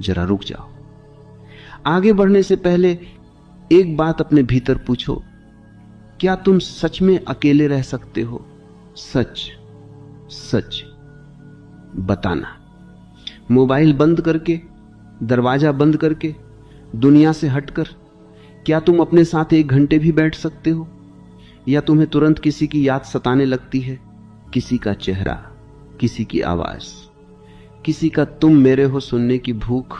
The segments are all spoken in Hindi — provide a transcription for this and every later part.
जरा रुक जाओ। आगे बढ़ने से पहले एक बात अपने भीतर पूछो, क्या तुम सच में अकेले रह सकते हो? सच सच बताना। मोबाइल बंद करके, दरवाजा बंद करके, दुनिया से हटकर क्या तुम अपने साथ 1 घंटे भी बैठ सकते हो? या तुम्हें तुरंत किसी की याद सताने लगती है? किसी का चेहरा, किसी की आवाज, किसी का तुम मेरे हो सुनने की भूख।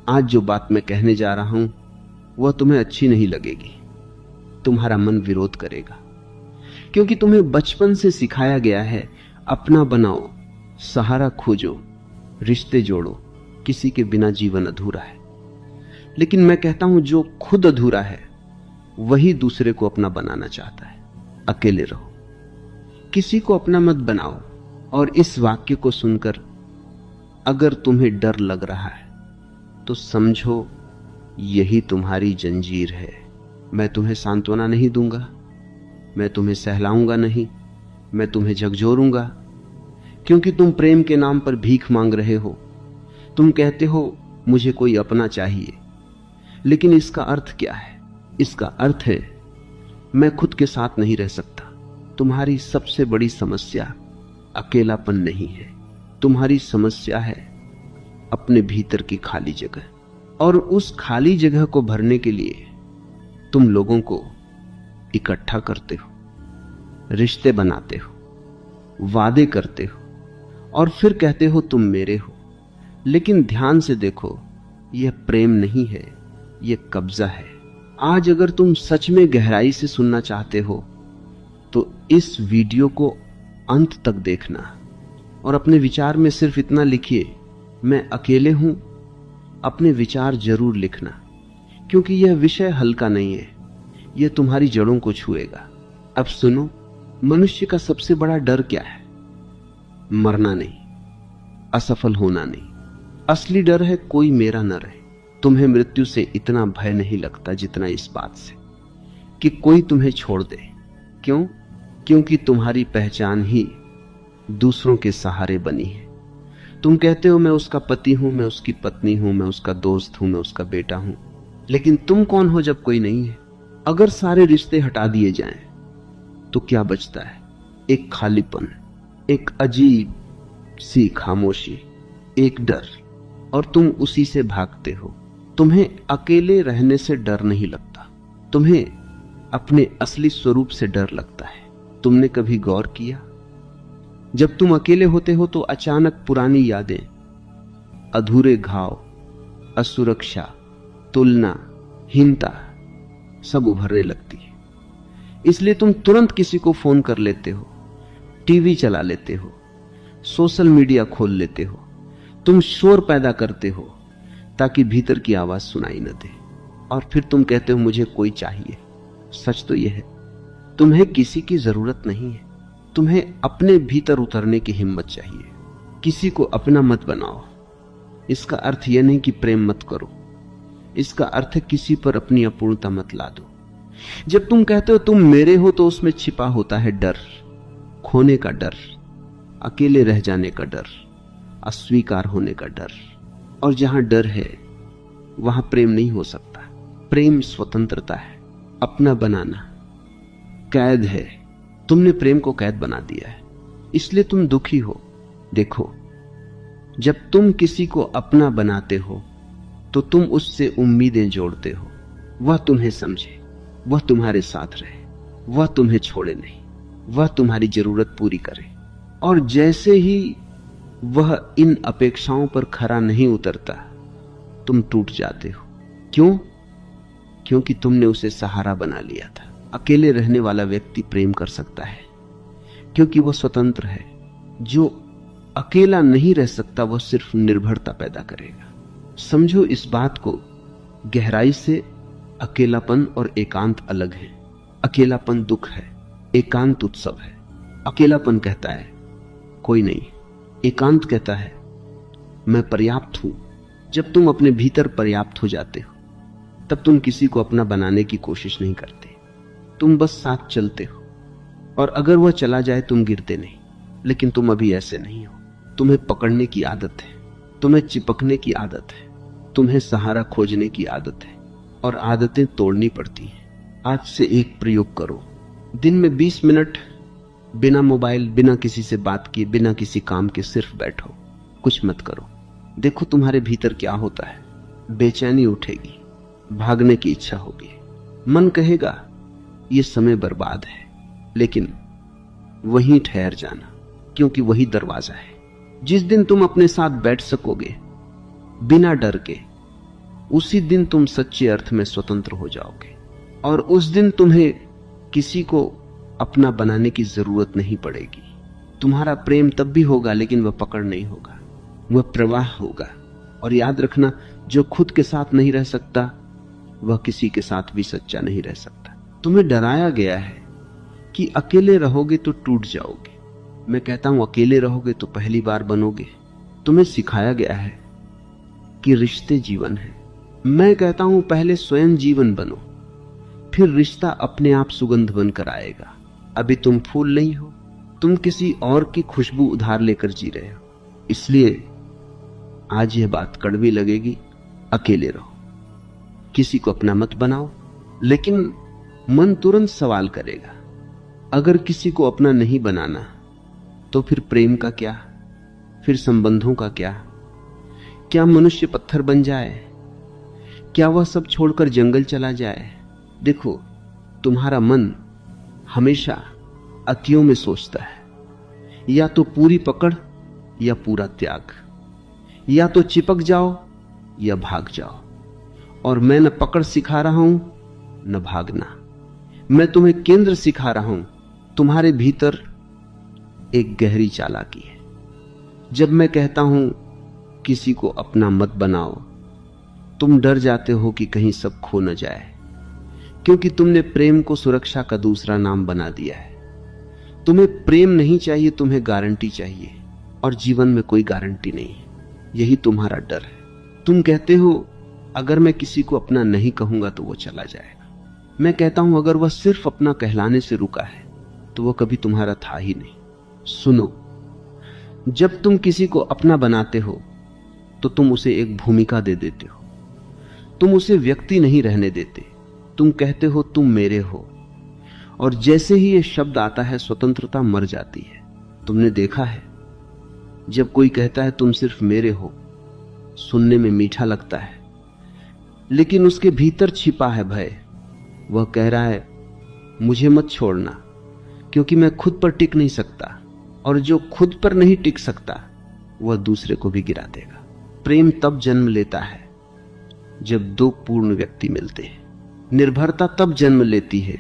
आज जो बात मैं कहने जा रहा हूं वह तुम्हें अच्छी नहीं लगेगी, तुम्हारा मन विरोध करेगा, क्योंकि तुम्हें बचपन से सिखाया गया है अपना बनाओ, सहारा खोजो, रिश्ते जोड़ो, किसी के बिना जीवन अधूरा है। लेकिन मैं कहता हूं जो खुद अधूरा है वही दूसरे को अपना बनाना चाहता है। अकेले रहो, किसी को अपना मत बनाओ। और इस वाक्य को सुनकर अगर तुम्हें डर लग रहा है तो समझो यही तुम्हारी जंजीर है। मैं तुम्हें सांत्वना नहीं दूंगा, मैं तुम्हें सहलाऊंगा नहीं, मैं तुम्हें झकझोरूंगा, क्योंकि तुम प्रेम के नाम पर भीख मांग रहे हो। तुम कहते हो मुझे कोई अपना चाहिए, लेकिन इसका अर्थ क्या है? इसका अर्थ है मैं खुद के साथ नहीं रह सकता। तुम्हारी सबसे बड़ी समस्या अकेलापन नहीं है, तुम्हारी समस्या है अपने भीतर की खाली जगह। और उस खाली जगह को भरने के लिए तुम लोगों को इकट्ठा करते हो, रिश्ते बनाते हो, वादे करते हो और फिर कहते हो तुम मेरे हो। लेकिन ध्यान से देखो, यह प्रेम नहीं है, यह कब्जा है। आज अगर तुम सच में गहराई से सुनना चाहते हो तो इस वीडियो को अंत तक देखना और अपने विचार में सिर्फ इतना लिखिए, मैं अकेले हूं। अपने विचार जरूर लिखना, क्योंकि यह विषय हल्का नहीं है, यह तुम्हारी जड़ों को छुएगा। अब सुनो, मनुष्य का सबसे बड़ा डर क्या है? मरना नहीं, असफल होना नहीं। असली डर है कोई मेरा न रहे। तुम्हें मृत्यु से इतना भय नहीं लगता जितना इस बात से कि कोई तुम्हें छोड़ दे। क्यों? क्योंकि तुम्हारी पहचान ही दूसरों के सहारे बनी है। तुम कहते हो मैं उसका पति हूं, मैं उसकी पत्नी हूं, मैं उसका दोस्त हूं, मैं उसका बेटा हूं। लेकिन तुम कौन हो जब कोई नहीं है? अगर सारे रिश्ते हटा दिए जाएं तो क्या बचता है? एक खालीपन, एक अजीब सी खामोशी, एक डर, और तुम उसी से भागते हो। तुम्हें अकेले रहने से डर नहीं लगता, तुम्हें अपने असली स्वरूप से डर लगता है। तुमने कभी गौर किया, जब तुम अकेले होते हो तो अचानक पुरानी यादें, अधूरे घाव, असुरक्षा, तुलना, हीनता सब उभरने लगती है। इसलिए तुम तुरंत किसी को फोन कर लेते हो, टीवी चला लेते हो, सोशल मीडिया खोल लेते हो। तुम शोर पैदा करते हो ताकि भीतर की आवाज सुनाई न दे, और फिर तुम कहते हो मुझे कोई चाहिए। सच तो यह है, तुम्हें किसी की जरूरत नहीं है। तुम्हें अपने भीतर उतरने की हिम्मत चाहिए। किसी को अपना मत बनाओ। इसका अर्थ यह नहीं कि प्रेम मत करो, इसका अर्थ है किसी पर अपनी अपूर्णता मत ला दो। जब तुम कहते हो तुम मेरे हो तो उसमें छिपा होता है डर, खोने का डर, अकेले रह जाने का डर, अस्वीकार होने का डर। और जहां डर है वहां प्रेम नहीं हो सकता। प्रेम स्वतंत्रता है, अपना बनाना कैद है। तुमने प्रेम को कैद बना दिया है, इसलिए तुम दुखी हो। देखो, जब तुम किसी को अपना बनाते हो तो तुम उससे उम्मीदें जोड़ते हो, वह तुम्हें समझे, वह तुम्हारे साथ रहे, वह तुम्हें छोड़े नहीं, वह तुम्हारी जरूरत पूरी करे। और जैसे ही वह इन अपेक्षाओं पर खरा नहीं उतरता, तुम टूट जाते हो। क्यों? क्योंकि तुमने उसे सहारा बना लिया था। अकेले रहने वाला व्यक्ति प्रेम कर सकता है क्योंकि वह स्वतंत्र है। जो अकेला नहीं रह सकता वह सिर्फ निर्भरता पैदा करेगा। समझो इस बात को गहराई से। अकेलापन और एकांत अलग है। अकेलापन दुख है, एकांत उत्सव है। अकेलापन कहता है कोई नहीं, एकांत कहता है मैं पर्याप्त हूं। जब तुम अपने भीतर पर्याप्त हो जाते हो तब तुम किसी को अपना बनाने की कोशिश नहीं करते, तुम बस साथ चलते हो। और अगर वह चला जाए तुम गिरते नहीं। लेकिन तुम अभी ऐसे नहीं हो। तुम्हें पकड़ने की आदत है, तुम्हें चिपकने की आदत है। तुम्हें सहारा खोजने की आदत है और आदतें तोड़नी पड़ती हैं। आज से एक प्रयोग करो, दिन में 20 मिनट बिना मोबाइल, बिना किसी से बात किए, बिना किसी काम के सिर्फ बैठो, कुछ मत करो। देखो तुम्हारे भीतर क्या होता है। बेचैनी उठेगी, भागने की इच्छा होगी, मन कहेगा ये समय बर्बाद है, लेकिन वहीं ठहर जाना, क्योंकि वही दरवाजा है। जिस दिन तुम अपने साथ बैठ सकोगे बिना डर के, उसी दिन तुम सच्चे अर्थ में स्वतंत्र हो जाओगे और उस दिन तुम्हें किसी को अपना बनाने की जरूरत नहीं पड़ेगी। तुम्हारा प्रेम तब भी होगा, लेकिन वह पकड़ नहीं होगा, वह प्रवाह होगा। और याद रखना, जो खुद के साथ नहीं रह सकता वह किसी के साथ भी सच्चा नहीं रह सकता। तुम्हें डराया गया है कि अकेले रहोगे तो टूट जाओगे। मैं कहता हूं अकेले रहोगे तो पहली बार बनोगे। तुम्हें सिखाया गया है कि रिश्ते जीवन है। मैं कहता हूं पहले स्वयं जीवन बनो, फिर रिश्ता अपने आप सुगंध बनकर आएगा। अभी तुम फूल नहीं हो, तुम किसी और की खुशबू उधार लेकर जी रहे हो। इसलिए आज यह बात कड़वी लगेगी, अकेले रहो, किसी को अपना मत बनाओ। लेकिन मन तुरंत सवाल करेगा, अगर किसी को अपना नहीं बनाना तो फिर प्रेम का क्या, फिर संबंधों का क्या? क्या मनुष्य पत्थर बन जाए? क्या वह सब छोड़कर जंगल चला जाए? देखो, तुम्हारा मन हमेशा अतियों में सोचता है, या तो पूरी पकड़ या पूरा त्याग, या तो चिपक जाओ या भाग जाओ। और मैं न पकड़ सिखा रहा हूं न भागना, मैं तुम्हें केंद्र सिखा रहा हूं। तुम्हारे भीतर एक गहरी चालाकी है। जब मैं कहता हूं किसी को अपना मत बनाओ, तुम डर जाते हो कि कहीं सब खो न जाए, क्योंकि तुमने प्रेम को सुरक्षा का दूसरा नाम बना दिया है। तुम्हें प्रेम नहीं चाहिए, तुम्हें गारंटी चाहिए, और जीवन में कोई गारंटी नहीं। यही तुम्हारा डर है। तुम कहते हो अगर मैं किसी को अपना नहीं कहूंगा तो वो चला जाएगा। मैं कहता हूं अगर वह सिर्फ अपना कहलाने से रुका है तो वह कभी तुम्हारा था ही नहीं। सुनो, जब तुम किसी को अपना बनाते हो तो तुम उसे एक भूमिका दे देते हो, तुम उसे व्यक्ति नहीं रहने देते। तुम कहते हो तुम मेरे हो, और जैसे ही यह शब्द आता है स्वतंत्रता मर जाती है। तुमने देखा है, जब कोई कहता है तुम सिर्फ मेरे हो, सुनने में मीठा लगता है, लेकिन उसके भीतर छिपा है भय। वह कह रहा है मुझे मत छोड़ना, क्योंकि मैं खुद पर टिक नहीं सकता, और जो खुद पर नहीं टिक सकता वह दूसरे को भी गिरा देगा। प्रेम तब जन्म लेता है जब दो पूर्ण व्यक्ति मिलते हैं। निर्भरता तब जन्म लेती है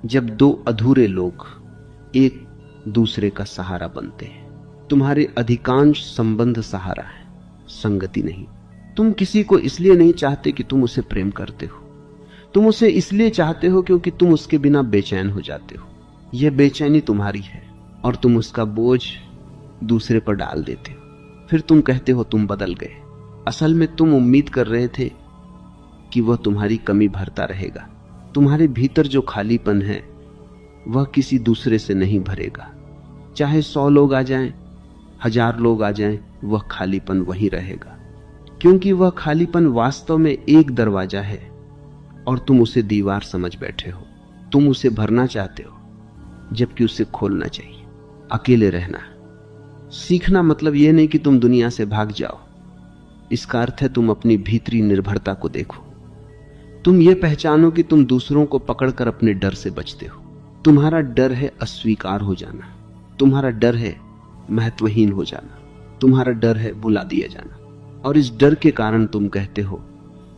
जब दो अधूरे लोग एक दूसरे का सहारा बनते हैं। तुम्हारे अधिकांश संबंध सहारा है, संगति नहीं। तुम किसी को इसलिए नहीं चाहते कि तुम उसे प्रेम करते हो, तुम उसे इसलिए चाहते हो क्योंकि तुम उसके बिना बेचैन हो जाते हो। यह बेचैनी तुम्हारी है और तुम उसका बोझ दूसरे पर डाल देते हो। फिर तुम कहते हो तुम बदल गए। असल में तुम उम्मीद कर रहे थे कि वह तुम्हारी कमी भरता रहेगा। तुम्हारे भीतर जो खालीपन है वह किसी दूसरे से नहीं भरेगा। चाहे 100 लोग आ जाएं, 1000 लोग आ जाएं, वह खालीपन वहीं रहेगा, क्योंकि वह खालीपन वास्तव में एक दरवाजा है और तुम उसे दीवार समझ बैठे हो। तुम उसे भरना चाहते हो जबकि उसे खोलना चाहिए। अकेले रहना सीखना मतलब यह नहीं कि तुम दुनिया से भाग जाओ। इसका अर्थ है तुम अपनी भीतरी निर्भरता को देखो। तुम ये पहचानो कि तुम दूसरों को पकड़कर अपने डर से बचते हो। तुम्हारा डर है अस्वीकार हो जाना, तुम्हारा डर है महत्वहीन हो जाना, तुम्हारा डर है बुला दिया जाना। और इस डर के कारण तुम कहते हो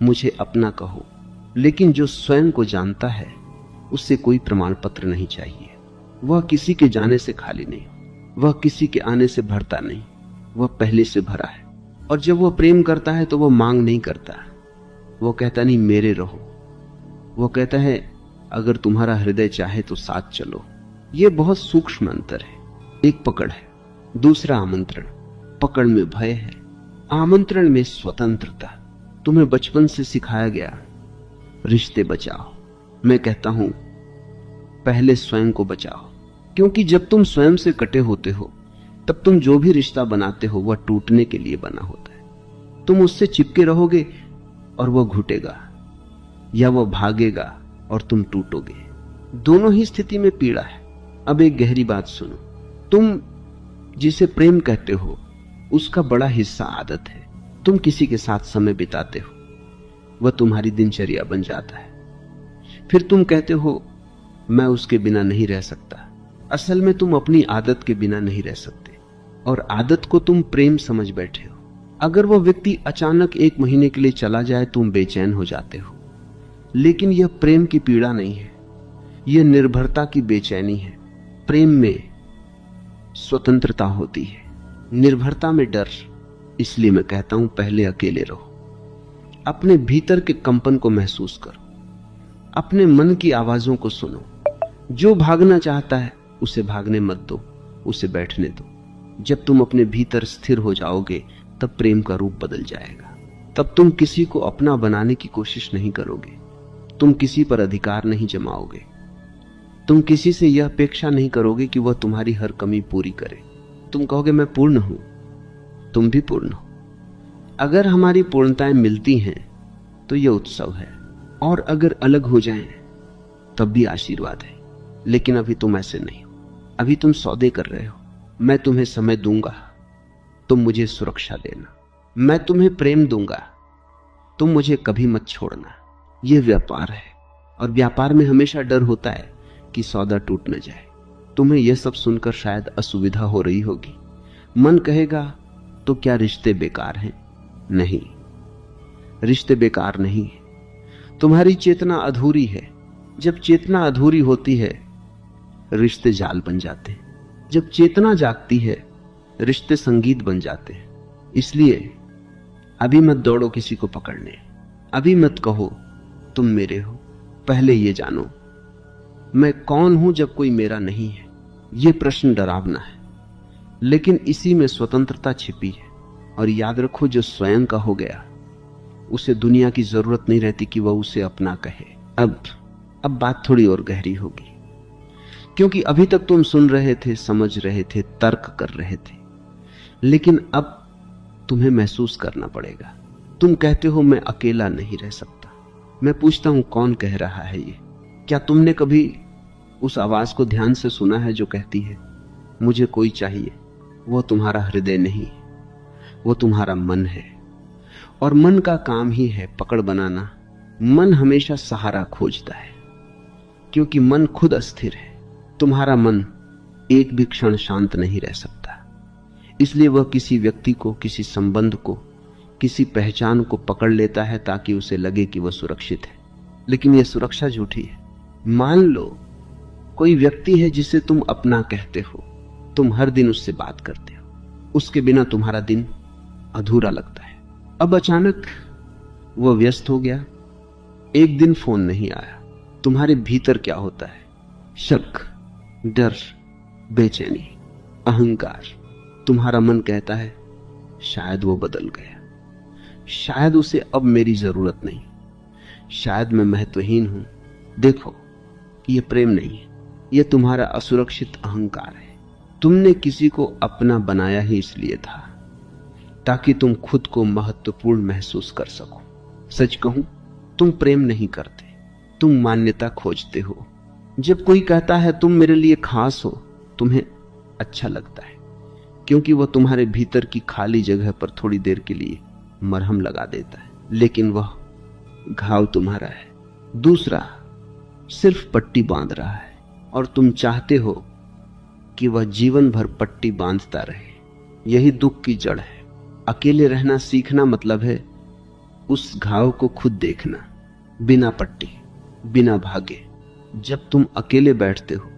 मुझे अपना कहो, लेकिन जो स्वयं को जानता है उससे कोई प्रमाण पत्र नहीं चाहिए। वह किसी के जाने से खाली नहीं, वह किसी के आने से भरता नहीं, वह पहले से भरा है। और जब वह प्रेम करता है तो वह मांग नहीं करता, वो कहता नहीं मेरे रहो, वो कहता है अगर तुम्हारा हृदय चाहे तो साथ चलो। यह बहुत सूक्ष्म अंतर है। एक पकड़ है, दूसरा आमंत्रण। पकड़ में भय है, आमंत्रण में स्वतंत्रता। तुम्हें बचपन से सिखाया गया रिश्ते बचाओ। मैं कहता हूं पहले स्वयं को बचाओ, क्योंकि जब तुम स्वयं से कटे होते हो तब तुम जो भी रिश्ता बनाते हो वह टूटने के लिए बना होता है। तुम उससे चिपके रहोगे और वह घुटेगा, या वह भागेगा और तुम टूटोगे। दोनों ही स्थिति में पीड़ा है। अब एक गहरी बात सुनो, तुम जिसे प्रेम कहते हो उसका बड़ा हिस्सा आदत है। तुम किसी के साथ समय बिताते हो, वह तुम्हारी दिनचर्या बन जाता है। फिर तुम कहते हो मैं उसके बिना नहीं रह सकता। असल में तुम अपनी आदत के बिना नहीं रह सकते, और आदत को तुम प्रेम समझ बैठे हो। अगर वह व्यक्ति अचानक 1 महीने के लिए चला जाए, तुम बेचैन हो जाते हो। लेकिन यह प्रेम की पीड़ा नहीं है, यह निर्भरता की बेचैनी है। प्रेम में स्वतंत्रता होती है, निर्भरता में डर। इसलिए मैं कहता हूं पहले अकेले रहो, अपने भीतर के कंपन को महसूस करो, अपने मन की आवाजों को सुनो। जो भागना चाहता है उसे भागने मत दो, उसे बैठने दो। जब तुम अपने भीतर स्थिर हो जाओगे तब प्रेम का रूप बदल जाएगा। तब तुम किसी को अपना बनाने की कोशिश नहीं करोगे, तुम किसी पर अधिकार नहीं जमाओगे, तुम किसी से यह अपेक्षा नहीं करोगे कि वह तुम्हारी हर कमी पूरी करे। तुम कहोगे मैं पूर्ण हूं, तुम भी पूर्ण हो। अगर हमारी पूर्णताएं मिलती हैं तो यह उत्सव है, और अगर अलग हो जाएं तब भी आशीर्वाद है। लेकिन अभी तुम ऐसे नहीं हो, अभी तुम सौदे कर रहे हो। मैं तुम्हें समय दूंगा, तुम मुझे सुरक्षा देना। मैं तुम्हें प्रेम दूंगा, तुम मुझे कभी मत छोड़ना। यह व्यापार है, और व्यापार में हमेशा डर होता है कि सौदा टूट न जाए। तुम्हें यह सब सुनकर शायद असुविधा हो रही होगी। मन कहेगा तो क्या रिश्ते बेकार हैं? नहीं, रिश्ते बेकार नहीं है। तुम्हारी चेतना अधूरी है। जब चेतना अधूरी होती है रिश्ते जाल बन जाते हैं। जब चेतना जागती है रिश्ते संगीत बन जाते हैं। इसलिए अभी मत दौड़ो किसी को पकड़ने, अभी मत कहो तुम मेरे हो। पहले ये जानो मैं कौन हूं जब कोई मेरा नहीं है। यह प्रश्न डरावना है, लेकिन इसी में स्वतंत्रता छिपी है। और याद रखो, जो स्वयं का हो गया उसे दुनिया की जरूरत नहीं रहती कि वह उसे अपना कहे। अब बात थोड़ी और गहरी होगी, क्योंकि अभी तक तुम सुन रहे थे, समझ रहे थे, तर्क कर रहे थे, लेकिन अब तुम्हें महसूस करना पड़ेगा। तुम कहते हो मैं अकेला नहीं रह सकता। मैं पूछता हूं कौन कह रहा है ये? क्या तुमने कभी उस आवाज को ध्यान से सुना है जो कहती है मुझे कोई चाहिए? वो तुम्हारा हृदय नहीं, वो तुम्हारा मन है। और मन का काम ही है पकड़ बनाना। मन हमेशा सहारा खोजता है, क्योंकि मन खुद अस्थिर है। तुम्हारा मन एक भी क्षण शांत नहीं रह सकता। इसलिए वह किसी व्यक्ति को, किसी संबंध को, किसी पहचान को पकड़ लेता है ताकि उसे लगे कि वह सुरक्षित है। लेकिन यह सुरक्षा झूठी है। मान लो कोई व्यक्ति है जिसे तुम अपना कहते हो, तुम हर दिन उससे बात करते हो, उसके बिना तुम्हारा दिन अधूरा लगता है। अब अचानक वह व्यस्त हो गया, एक दिन फोन नहीं आया। तुम्हारे भीतर क्या होता है? शक, डर, बेचैनी, अहंकार। तुम्हारा मन कहता है शायद वो बदल गया, शायद उसे अब मेरी जरूरत नहीं, शायद मैं महत्वहीन हूं। देखो, यह प्रेम नहीं है, यह तुम्हारा असुरक्षित अहंकार है। तुमने किसी को अपना बनाया ही इसलिए था ताकि तुम खुद को महत्वपूर्ण महसूस कर सको। सच कहूं, तुम प्रेम नहीं करते, तुम मान्यता खोजते हो। जब कोई कहता है तुम मेरे लिए खास हो, तुम्हें अच्छा लगता है, क्योंकि वह तुम्हारे भीतर की खाली जगह पर थोड़ी देर के लिए मरहम लगा देता है। लेकिन वह घाव तुम्हारा है, दूसरा सिर्फ पट्टी बांध रहा है, और तुम चाहते हो कि वह जीवन भर पट्टी बांधता रहे। यही दुख की जड़ है। अकेले रहना सीखना मतलब है उस घाव को खुद देखना, बिना पट्टी, बिना भागे। जब तुम अकेले बैठते हो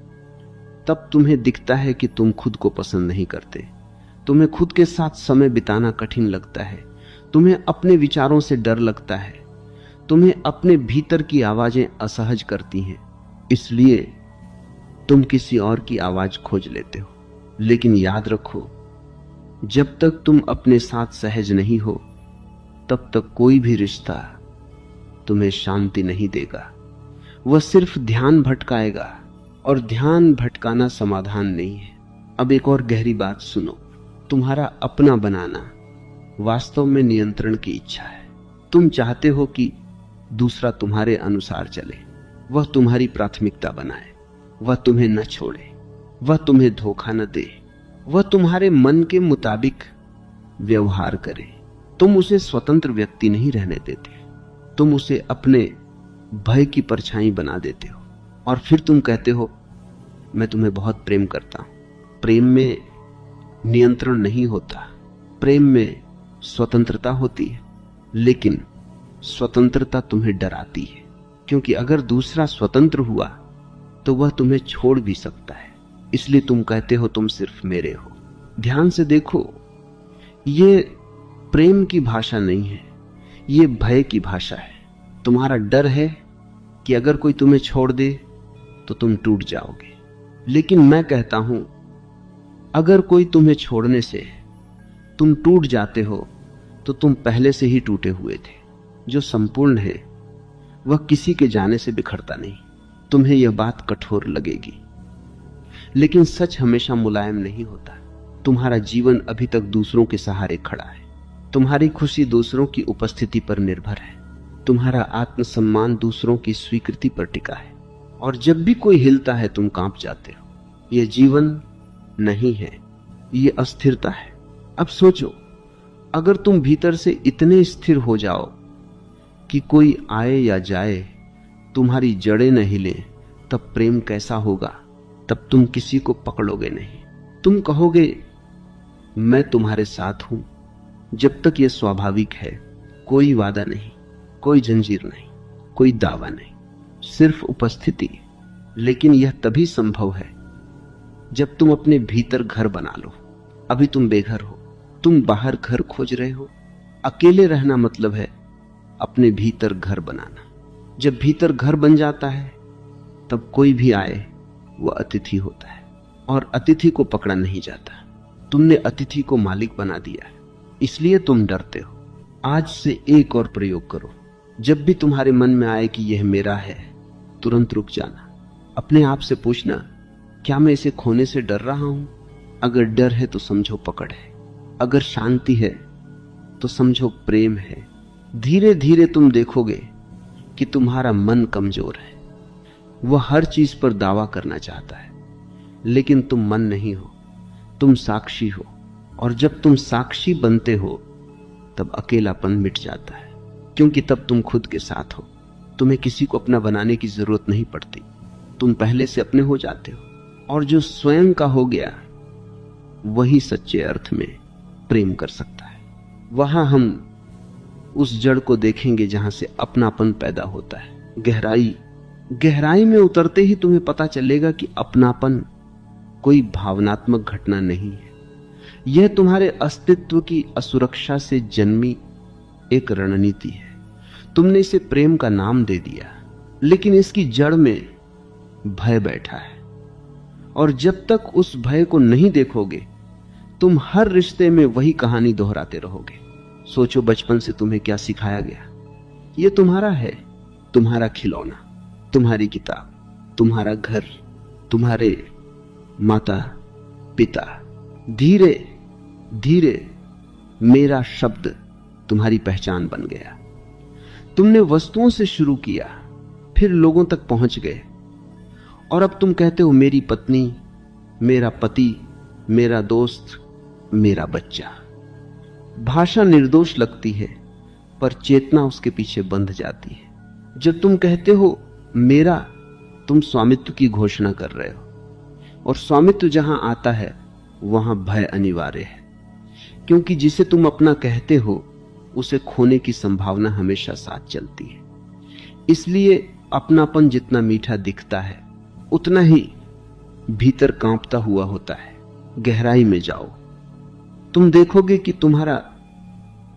तब तुम्हें दिखता है कि तुम खुद को पसंद नहीं करते। तुम्हें खुद के साथ समय बिताना कठिन लगता है, तुम्हें अपने विचारों से डर लगता है, तुम्हें अपने भीतर की आवाजें असहज करती हैं। इसलिए तुम किसी और की आवाज खोज लेते हो। लेकिन याद रखो, जब तक तुम अपने साथ सहज नहीं हो तब तक कोई भी रिश्ता तुम्हें शांति नहीं देगा। वह सिर्फ ध्यान भटकाएगा, और ध्यान भटकाना समाधान नहीं है। अब एक और गहरी बात सुनो, तुम्हारा अपना बनाना वास्तव में नियंत्रण की इच्छा है। तुम चाहते हो कि दूसरा तुम्हारे अनुसार चले, वह तुम्हारी प्राथमिकता बनाए, वह तुम्हें न छोड़े, वह तुम्हें धोखा न दे, वह तुम्हारे मन के मुताबिक व्यवहार करे। तुम उसे स्वतंत्र व्यक्ति नहीं रहने देते, तुम उसे अपने भय की परछाई बना देते हो और फिर तुम कहते हो मैं तुम्हें बहुत प्रेम करता हूं। प्रेम में नियंत्रण नहीं होता, प्रेम में स्वतंत्रता होती है, लेकिन स्वतंत्रता तुम्हें डराती है, क्योंकि अगर दूसरा स्वतंत्र हुआ तो वह तुम्हें छोड़ भी सकता है। इसलिए तुम कहते हो तुम सिर्फ मेरे हो। ध्यान से देखो, ये प्रेम की भाषा नहीं है, ये भय की भाषा है। तुम्हारा डर है कि अगर कोई तुम्हें छोड़ दे तो तुम टूट जाओगे। लेकिन मैं कहता हूं, अगर कोई तुम्हें छोड़ने से तुम टूट जाते हो तो तुम पहले से ही टूटे हुए थे। जो संपूर्ण है वह किसी के जाने से बिखरता नहीं। तुम्हें यह बात कठोर लगेगी, लेकिन सच हमेशा मुलायम नहीं होता। तुम्हारा जीवन अभी तक दूसरों के सहारे खड़ा है, तुम्हारी खुशी दूसरों की उपस्थिति पर निर्भर है, तुम्हारा आत्मसम्मान दूसरों की स्वीकृति पर टिका है, और जब भी कोई हिलता है तुम कांप जाते हो। यह जीवन नहीं है, यह अस्थिरता है। अब सोचो, अगर तुम भीतर से इतने स्थिर हो जाओ कि कोई आए या जाए तुम्हारी जड़ें न हिलें, तब प्रेम कैसा होगा? तब तुम किसी को पकड़ोगे नहीं। तुम कहोगे मैं तुम्हारे साथ हूं जब तक यह स्वाभाविक है। कोई वादा नहीं, कोई जंजीर नहीं, कोई दावा नहीं, सिर्फ उपस्थिति। लेकिन यह तभी संभव है जब तुम अपने भीतर घर बना लो। अभी तुम बेघर हो, तुम बाहर घर खोज रहे हो। अकेले रहना मतलब है अपने भीतर घर बनाना। जब भीतर घर बन जाता है तब कोई भी आए वह अतिथि होता है, और अतिथि को पकड़ा नहीं जाता। तुमने अतिथि को मालिक बना दिया है, इसलिए तुम डरते हो। आज से एक और प्रयोग करो। जब भी तुम्हारे मन में आए कि यह मेरा है, तुरंत रुक जाना। अपने आप से पूछना, क्या मैं इसे खोने से डर रहा हूं? अगर डर है तो समझो पकड़ है, अगर शांति है तो समझो प्रेम है। धीरे धीरे तुम देखोगे कि तुम्हारा मन कमजोर है, वह हर चीज पर दावा करना चाहता है, लेकिन तुम मन नहीं हो, तुम साक्षी हो। और जब तुम साक्षी बनते हो तब अकेलापन मिट जाता है, क्योंकि तब तुम खुद के साथ हो। तुम्हें किसी को अपना बनाने की जरूरत नहीं पड़ती, तुम पहले से अपने हो जाते हो। और जो स्वयं का हो गया वही सच्चे अर्थ में प्रेम कर सकता है। वहां हम उस जड़ को देखेंगे जहां से अपनापन पैदा होता है। गहराई में उतरते ही तुम्हें पता चलेगा कि अपनापन कोई भावनात्मक घटना नहीं है, यह तुम्हारे अस्तित्व की असुरक्षा से जन्मी एक रणनीति है। तुमने इसे प्रेम का नाम दे दिया, लेकिन इसकी जड़ में भय बैठा है, और जब तक उस भय को नहीं देखोगे तुम हर रिश्ते में वही कहानी दोहराते रहोगे। सोचो, बचपन से तुम्हें क्या सिखाया गया? यह तुम्हारा है, तुम्हारा खिलौना, तुम्हारी किताब, तुम्हारा घर, तुम्हारे माता पिता। धीरे धीरे मेरा शब्द तुम्हारी पहचान बन गया। तुमने वस्तुओं से शुरू किया, फिर लोगों तक पहुंच गए, और अब तुम कहते हो मेरी पत्नी, मेरा पति, मेरा दोस्त, मेरा बच्चा। भाषा निर्दोष लगती है, पर चेतना उसके पीछे बंध जाती है। जब तुम कहते हो मेरा, तुम स्वामित्व की घोषणा कर रहे हो, और स्वामित्व जहां आता है वहां भय अनिवार्य है, क्योंकि जिसे तुम अपना कहते हो उसे खोने की संभावना हमेशा साथ चलती है। इसलिए अपनापन जितना मीठा दिखता है उतना ही भीतर कांपता हुआ होता है। गहराई में जाओ, तुम देखोगे कि तुम्हारा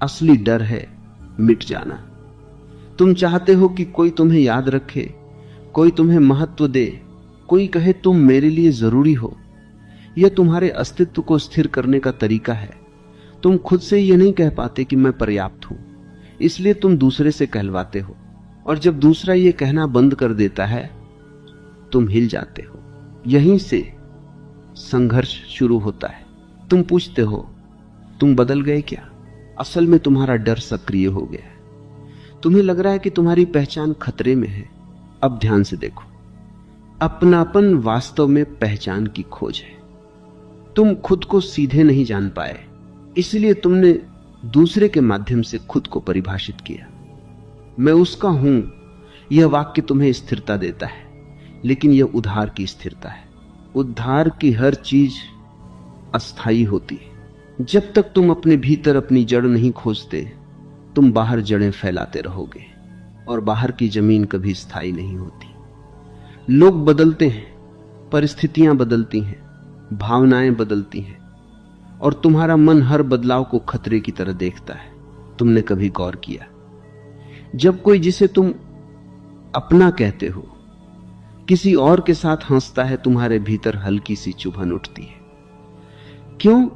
असली डर है मिट जाना। तुम चाहते हो कि कोई तुम्हें याद रखे, कोई तुम्हें महत्व दे, कोई कहे तुम मेरे लिए जरूरी हो। यह तुम्हारे अस्तित्व को स्थिर करने का तरीका है। तुम खुद से यह नहीं कह पाते कि मैं पर्याप्त हूं, इसलिए तुम दूसरे से कहलवाते हो, और जब दूसरा यह कहना बंद कर देता है तुम हिल जाते हो। यहीं से संघर्ष शुरू होता है। तुम पूछते हो तुम बदल गए क्या? असल में तुम्हारा डर सक्रिय हो गया है। तुम्हें लग रहा है कि तुम्हारी पहचान खतरे में है। अब ध्यान से देखो, अपनापन वास्तव में पहचान की खोज है। तुम खुद को सीधे नहीं जान पाए, इसलिए तुमने दूसरे के माध्यम से खुद को परिभाषित किया। मैं उसका हूं, यह वाक्य तुम्हें स्थिरता देता है, लेकिन यह उद्धार की स्थिरता है। उद्धार की हर चीज अस्थायी होती है। जब तक तुम अपने भीतर अपनी जड़ नहीं खोजते, तुम बाहर जड़ें फैलाते रहोगे, और बाहर की जमीन कभी स्थायी नहीं होती। लोग बदलते हैं, परिस्थितियां बदलती हैं, भावनाएं बदलती हैं, और तुम्हारा मन हर बदलाव को खतरे की तरह देखता है। तुमने कभी गौर किया, जब कोई जिसे तुम अपना कहते हो किसी और के साथ हंसता है, तुम्हारे भीतर हल्की सी चुभन उठती है। क्यों?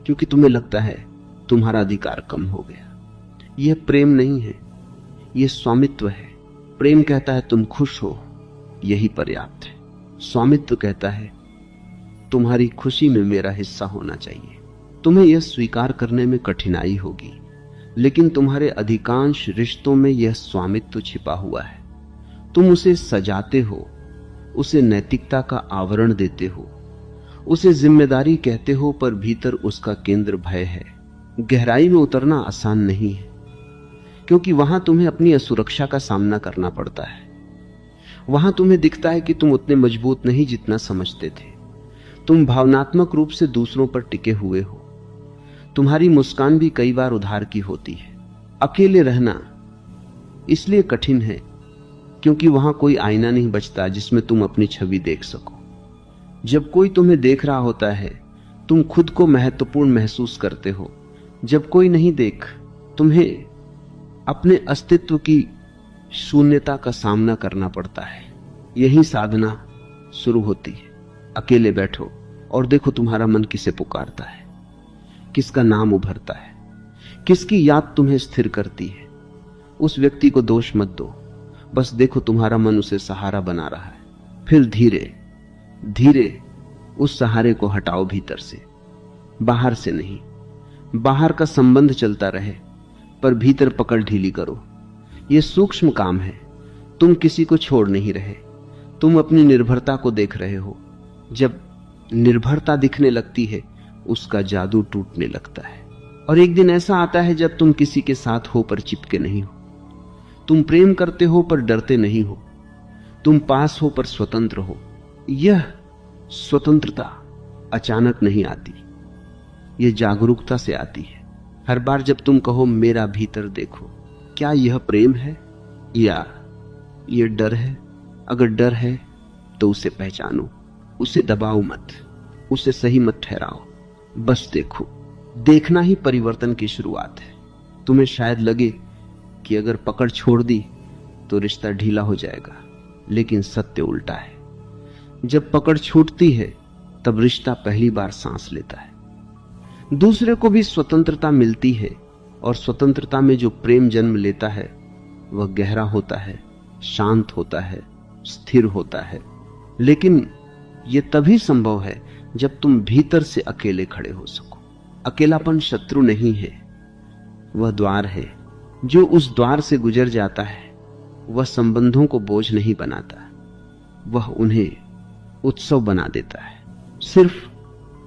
क्योंकि तुम्हें लगता है तुम्हारा अधिकार कम हो गया। यह प्रेम नहीं है, यह स्वामित्व है। प्रेम कहता है तुम खुश हो, यही पर्याप्त है। स्वामित्व कहता है तुम्हारी खुशी में मेरा हिस्सा होना चाहिए। तुम्हें यह स्वीकार करने में कठिनाई होगी, लेकिन तुम्हारे अधिकांश रिश्तों में यह स्वामित्व छिपा हुआ है। तुम उसे सजाते हो, उसे नैतिकता का आवरण देते हो, उसे जिम्मेदारी कहते हो, पर भीतर उसका केंद्र भय है। गहराई में उतरना आसान नहीं है, क्योंकि वहां तुम्हें अपनी असुरक्षा का सामना करना पड़ता है। वहां तुम्हें दिखता है कि तुम उतने मजबूत नहीं जितना समझते थे। तुम भावनात्मक रूप से दूसरों पर टिके हुए हो। तुम्हारी मुस्कान भी कई बार उधार की होती है। अकेले रहना इसलिए कठिन है क्योंकि वहां कोई आईना नहीं बचता जिसमें तुम अपनी छवि देख सको। जब कोई तुम्हें देख रहा होता है, तुम खुद को महत्वपूर्ण महसूस करते हो। जब कोई नहीं देख, तुम्हें अपने अस्तित्व की शून्यता का सामना करना पड़ता है। यही साधना शुरू होती है। अकेले बैठो और देखो तुम्हारा मन किसे पुकारता है, किसका नाम उभरता है, किसकी याद तुम्हें स्थिर करती है। उस व्यक्ति को दोष मत दो, बस देखो तुम्हारा मन उसे सहारा बना रहा है। फिर धीरे धीरे उस सहारे को हटाओ भीतर से, बाहर से नहीं। बाहर का संबंध चलता रहे, पर भीतर पकड़ ढीली करो। यह सूक्ष्म काम है। तुम किसी को छोड़ नहीं रहे, तुम अपनी निर्भरता को देख रहे हो। जब निर्भरता दिखने लगती है, उसका जादू टूटने लगता है। और एक दिन ऐसा आता है जब तुम किसी के साथ हो पर चिपके नहीं हो। तुम प्रेम करते हो पर डरते नहीं हो। तुम पास हो पर स्वतंत्र हो। यह स्वतंत्रता अचानक नहीं आती, यह जागरूकता से आती है। हर बार जब तुम कहो मेरा भीतर देखो, क्या यह प्रेम है या यह डर है? अगर डर है तो उसे पहचानो, उसे दबाओ मत, उसे सही मत ठहराओ, बस देखो। देखना ही परिवर्तन की शुरुआत है। तुम्हें शायद लगे कि अगर पकड़ छोड़ दी तो रिश्ता ढीला हो जाएगा, लेकिन सत्य उल्टा है। जब पकड़ छूटती है तब रिश्ता पहली बार सांस लेता है। दूसरे को भी स्वतंत्रता मिलती है, और स्वतंत्रता में जो प्रेम जन्म लेता है वह गहरा होता है, शांत होता है, स्थिर होता है। लेकिन यह तभी संभव है जब तुम भीतर से अकेले खड़े हो सको। अकेलापन शत्रु नहीं है, वह द्वार है। जो उस द्वार से गुजर जाता है वह संबंधों को बोझ नहीं बनाता, वह उन्हें उत्सव बना देता है। सिर्फ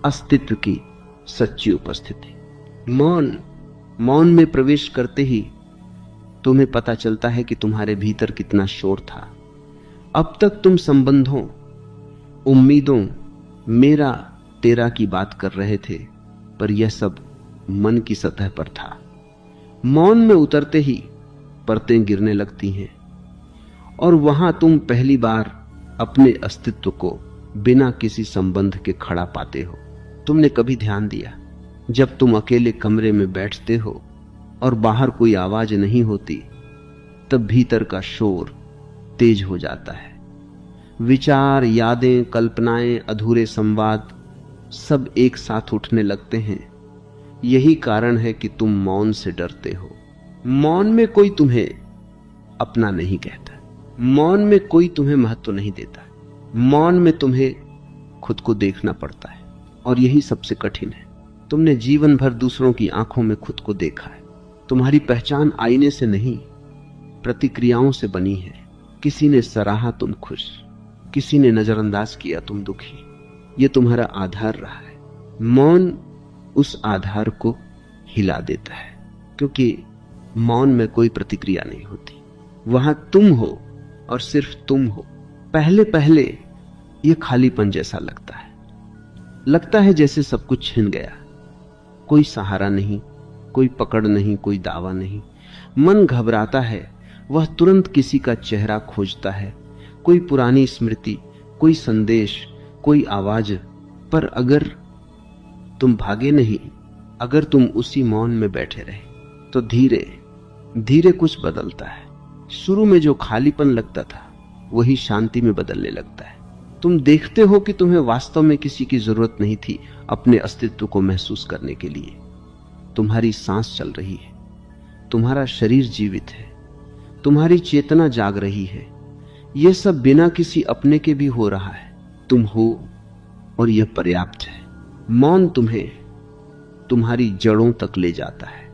अस्तित्व की सच्ची उपस्थिति। मौन में प्रवेश करते ही तुम्हें पता चलता है कि तुम्हारे भीतर कितना शोर था। अब तक तुम संबंधों, उम्मीदों, मेरा तेरा की बात कर रहे थे, पर यह सब मन की सतह पर था। मौन में उतरते ही परतें गिरने लगती हैं, और वहां तुम पहली बार अपने अस्तित्व को बिना किसी संबंध के खड़ा पाते हो। तुमने कभी ध्यान दिया, जब तुम अकेले कमरे में बैठते हो और बाहर कोई आवाज नहीं होती, तब भीतर का शोर तेज हो जाता है। विचार, यादें, कल्पनाएं, अधूरे संवाद सब एक साथ उठने लगते हैं। यही कारण है कि तुम मौन से डरते हो। मौन में कोई तुम्हें अपना नहीं कहता, मौन में कोई तुम्हें महत्व नहीं देता। मौन में तुम्हें खुद को देखना पड़ता है, और यही सबसे कठिन है। तुमने जीवन भर दूसरों की आंखों में खुद को देखा है, तुम्हारी पहचान आईने से नहीं, प्रतिक्रियाओं से बनी है। किसी ने सराहा तुम खुश, किसी ने नजरअंदाज किया तुम दुखी। ये तुम्हारा आधार रहा है। मौन उस आधार को हिला देता है, क्योंकि मौन में कोई प्रतिक्रिया नहीं होती। वहां तुम हो और सिर्फ तुम हो। पहले पहले ये खालीपन जैसा लगता है जैसे सब कुछ छिन गया। कोई सहारा नहीं, कोई पकड़ नहीं, कोई दावा नहीं। मन घबराता है, वह तुरंत किसी का चेहरा खोजता है, कोई पुरानी स्मृति, कोई संदेश, कोई आवाज। पर अगर तुम भागे नहीं, अगर तुम उसी मौन में बैठे रहे, तो धीरे धीरे कुछ बदलता है। शुरू में जो खालीपन लगता था वही शांति में बदलने लगता है। तुम देखते हो कि तुम्हें वास्तव में किसी की जरूरत नहीं थी अपने अस्तित्व को महसूस करने के लिए। तुम्हारी सांस चल रही है, तुम्हारा शरीर जीवित है, तुम्हारी चेतना जाग रही है। यह सब बिना किसी अपने के भी हो रहा है। तुम हो और यह पर्याप्त है। मौन तुम्हें तुम्हारी जड़ों तक ले जाता है।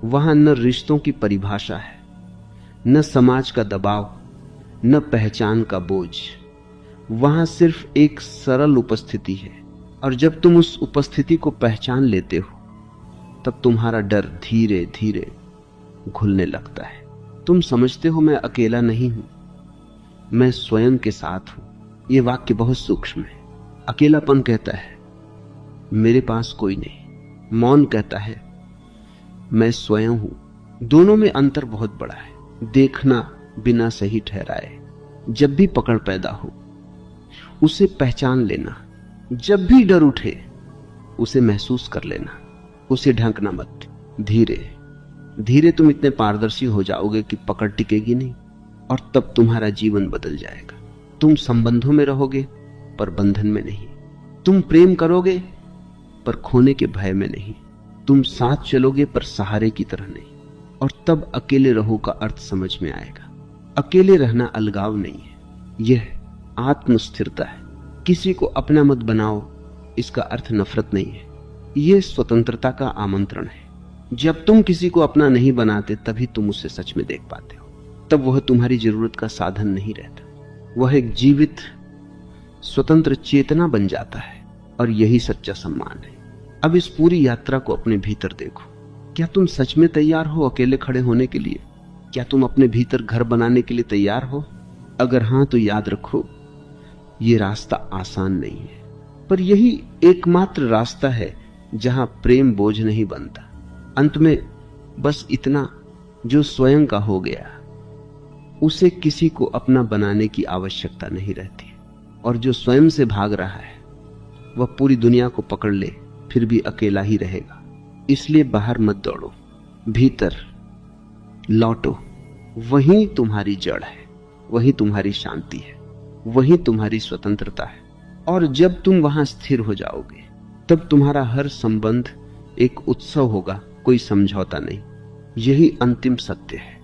वहां न रिश्तों की परिभाषा है, न समाज का दबाव, न पहचान का बोझ। वहां सिर्फ एक सरल उपस्थिति है। और जब तुम उस उपस्थिति को पहचान लेते हो, तब तुम्हारा डर धीरे धीरे घुलने लगता है। तुम समझते हो मैं अकेला नहीं हूं, मैं स्वयं के साथ हूं। यह वाक्य बहुत सूक्ष्म है। अकेलापन कहता है मेरे पास कोई नहीं। मौन कहता है मैं स्वयं हूं। दोनों में अंतर बहुत बड़ा है। देखना बिना सही ठहराए। जब भी पकड़ पैदा हो उसे पहचान लेना। जब भी डर उठे उसे महसूस कर लेना, उसे ढंकना मत। धीरे धीरे तुम इतने पारदर्शी हो जाओगे कि पकड़ टिकेगी नहीं, और तब तुम्हारा जीवन बदल जाएगा। तुम संबंधों में रहोगे पर बंधन में नहीं। तुम प्रेम करोगे पर खोने के भय में नहीं। तुम साथ चलोगे पर सहारे की तरह नहीं। और तब अकेले रहो का अर्थ समझ में आएगा। अकेले रहना अलगाव नहीं है, यह आत्मस्थिरता है। किसी को अपना मत बनाओ, इसका अर्थ नफरत नहीं है, यह स्वतंत्रता का आमंत्रण है। जब तुम किसी को अपना नहीं बनाते, तभी तुम उसे सच में देख पाते हो। तब वह तुम्हारी जरूरत का साधन नहीं रहता, वह एक जीवित स्वतंत्र चेतना बन जाता है। और यही सच्चा सम्मान है। अब इस पूरी यात्रा को अपने भीतर देखो। क्या तुम सच में तैयार हो अकेले खड़े होने के लिए? क्या तुम अपने भीतर घर बनाने के लिए तैयार हो? अगर हां, तो याद रखो यह रास्ता आसान नहीं है, पर यही एकमात्र रास्ता है जहां प्रेम बोझ नहीं बनता। अंत में बस इतना, जो स्वयं का हो गया उसे किसी को अपना बनाने की आवश्यकता नहीं रहती। और जो स्वयं से भाग रहा है वह पूरी दुनिया को पकड़ ले फिर भी अकेला ही रहेगा। इसलिए बाहर मत दौड़ो, भीतर लौटो। वही तुम्हारी जड़ है, वही तुम्हारी शांति है, वही तुम्हारी स्वतंत्रता है। और जब तुम वहां स्थिर हो जाओगे, तब तुम्हारा हर संबंध एक उत्सव होगा, कोई समझौता नहीं। यही अंतिम सत्य है।